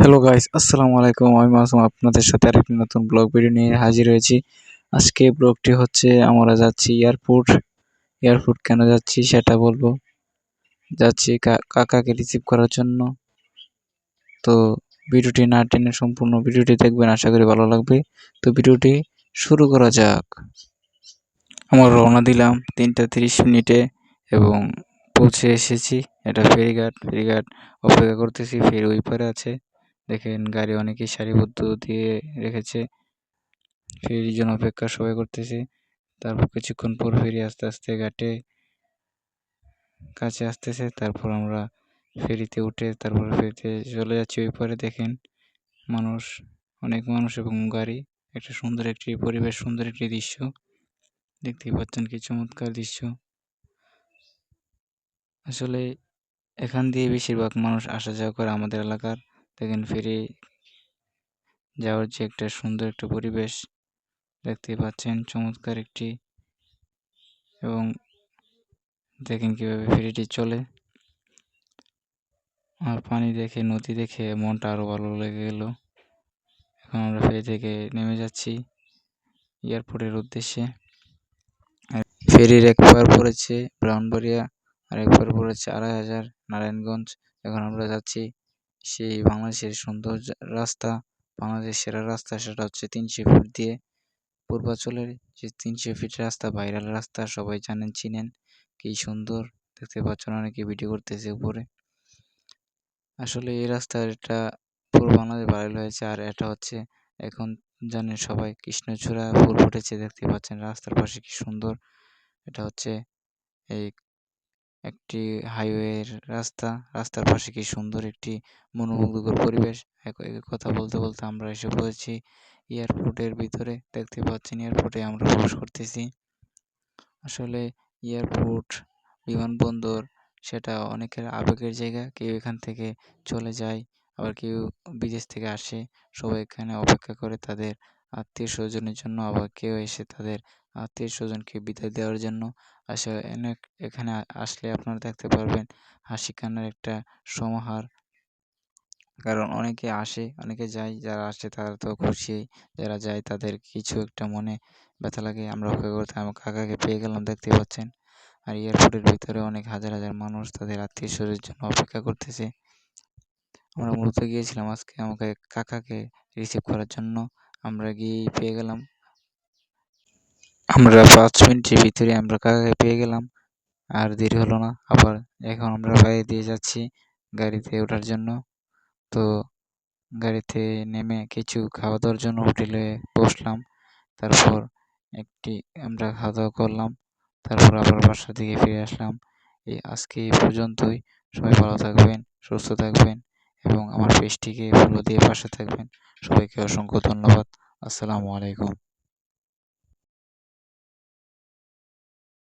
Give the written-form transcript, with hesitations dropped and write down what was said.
Hello guys, আসসালামু আলাইকুম। আমি মাসুম আপনাদের সাথে আরেকটি নতুন ব্লগ ভিডিও নিয়ে হাজির হয়েছি। আজকে ব্লগটি হচ্ছে আমরা যাচ্ছি এয়ারপোর্ট। এয়ারপোর্ট কেন যাচ্ছি সেটা বলবো। যাচ্ছি কাকাকে রিসিভ করার জন্য। তো ভিডিওটি না টেনে সম্পূর্ণ ভিডিওটি দেখবেন, আশা করি ভালো লাগবে। তো ভিডিওটি শুরু করা যাক। আমরা রওনা দিলাম 3টা 30 মিনিটে এবং পৌঁছে এসেছি। এটা ফেরিঘাট অপেক্ষা করতেছি। ফেরি ওই পারে আছে, দেখেন গাড়ি অনেকেই সারিবদ্ধ দিয়ে রেখেছে। ফেরির জন্য অপেক্ষা সবাই করতেছে। তারপর কিছুক্ষণ পর ফেরি আস্তে আস্তে ঘাটে কাছে আসতেছে। তারপর আমরা ফেরিতে উঠে তারপর ফেরিতে চলে যাচ্ছি। ওই পারে দেখেন মানুষ, অনেক মানুষ এবং গাড়ি। একটা সুন্দর একটি পরিবেশ, সুন্দর একটি দৃশ্য দেখতেই পাচ্ছেন, কি চমৎকার দৃশ্য। আসলে এখান দিয়ে বেশিরভাগ মানুষ আসা যাওয়া করে আমাদের এলাকার। দেখেন ফেরি যাওয়ার যে একটা সুন্দর একটা পরিবেশ দেখতেই পাচ্ছেন, চমৎকার একটি। এবং দেখেন কিভাবে ফেরিটি চলে। আর পানি দেখে, নদী দেখে মনটা আরো ভালো লেগে গেল। এখন আমরা ফেরি থেকে নেমে যাচ্ছি এয়ারপোর্টের উদ্দেশ্যে। ফেরির এক পার পড়েছে ব্রাহ্মণবাড়িয়া আর এক পার পড়েছে 2,500 নারায়ণগঞ্জ। এখন আমরা যাচ্ছি সেই বাংলাদেশের সুন্দর রাস্তা, বাংলাদেশের সেরা রাস্তা, সেটা হচ্ছে 300 ফিট দিয়ে পূর্বাচলের যে 300 ফিট রাস্তা, ভাইরাল রাস্তা, সবাই জানেন চিনেন, কি সুন্দর দেখতে পাচ্ছেন, অনেকে ভিডিও করতেছে উপরে। আসলে এই রাস্তাটা পুরো বাংলাদেশ ভাইরাল হয়েছে। আর এটা হচ্ছে এখন জানেন সবাই, কৃষ্ণচূড়া ফুল ফুটেছে দেখতে পাচ্ছেন রাস্তার পাশে, কি সুন্দর। এটা হচ্ছে এই একটি হাইওয়ের রাস্তা, রাস্তার পাশে কি সুন্দর একটি মনোমুগ্ধকর পরিবেশ। কথা বলতে বলতে আমরা এসে পড়েছি এয়ারপোর্টের ভিতরে। দেখতে পাচ্ছেন এয়ারপোর্টে আমরা প্রবেশ করতেছি। আসলে এয়ারপোর্ট, বিমানবন্দর, সেটা অনেকের আবেগের জায়গা। কেউ এখান থেকে চলে যায়, আবার কেউ বিদেশ থেকে আসে। সবাই এখানে অপেক্ষা করে তাদের আত্মীয় স্বজনের জন্য, আবার কেউ এসে তাদের আত্মীয় স্বজনকে বিদায় দেওয়ার জন্য আসে। এখানে আসলে আপনারা দেখতে পারবেন হাসি কান্নার একটা সমাহার। কারণ অনেকে আসে, অনেকে যায়। যারা আসে তারা তো খুশি, যারা যায় তাদের কিছু একটা মনে ব্যথা লাগে। আমরা অপেক্ষা করতে আমার কাকাকে পেয়ে গেলাম, দেখতে পাচ্ছেন। আর এয়ারপোর্টের ভিতরে অনেক হাজার হাজার মানুষ তাদের আত্মীয় স্বজনের জন্য অপেক্ষা করতেছে। আমরা মূলত গিয়েছিলাম আজকে আমাকে কাকাকে রিসিভ করার জন্য। আমরা গিয়েই পেয়ে গেলাম। আমরা 5 মিনিটের ভিতরে আমরা কাকাকে পেয়ে গেলাম। আর দেরি হলো না। আবার এখন আমরা বাইরে দিয়ে যাচ্ছি গাড়িতে ওঠার জন্য। তো গাড়িতে নেমে কিছু খাওয়া দাওয়ার জন্য হোটেলে বসলাম। তারপর আমরা খাওয়া দাওয়া করলাম। তারপর আবার বাসার দিকে ফিরে আসলাম। আজকে এই পর্যন্তই। সবাই ভালো থাকবেন, সুস্থ থাকবেন এবং আমার পেজটিকে ফলো দিয়ে পাশে থাকবেন। সবাইকে অসংখ্য ধন্যবাদ। আসসালামু আলাইকুম।